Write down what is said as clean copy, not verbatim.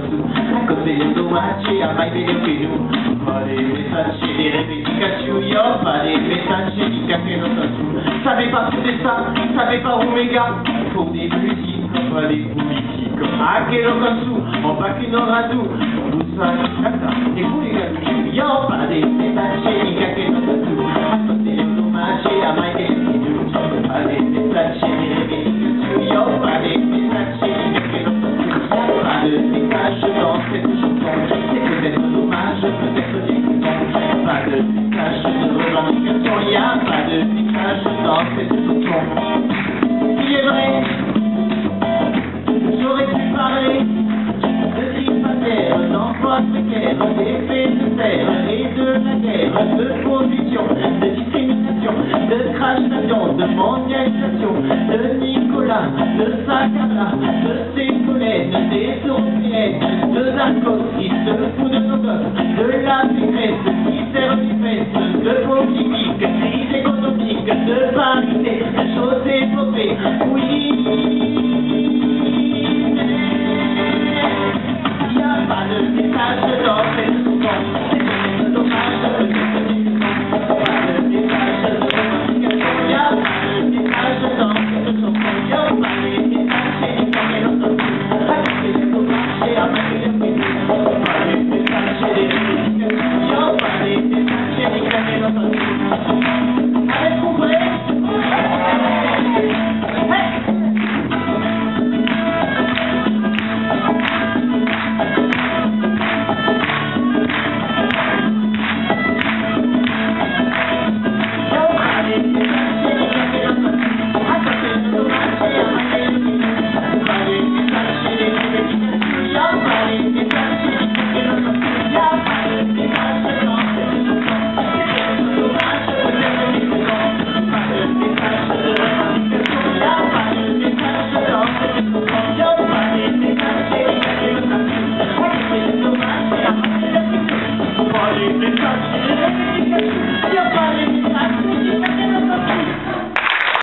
consù, a côté de dommaci, a mai meglio che nu. Fare messaggi di répétication, io fare messaggi di café non so su. Savez pas tout ça, savez pas Omega, pour des musiques, pas des politiques. A che lo consù, on va che non radou, bussa, canta, e cui galucci, io fare messaggi di café non so su. A côté de dommaci, a mai meglio che nu. Fare messaggi di répétication, io fare messaggi di café non so su. Pas de message dans cette chanson, c'est peut-être dommage, peut-être dégoûtant. Pas de message de revendication, y a pas de message dans cette chanson. Il est vrai, j'aurais pu parler de tripatère, d'emploi précaire, d'effets de serre et de la guerre, de pollution, de discrimination, de crash d'avion, de mondialisation, de Nicolas, de Sakala, de Ségolène, des européennes, de Sarkozy, de fou de nos gosses, de la Pécresse qui sert du fesses,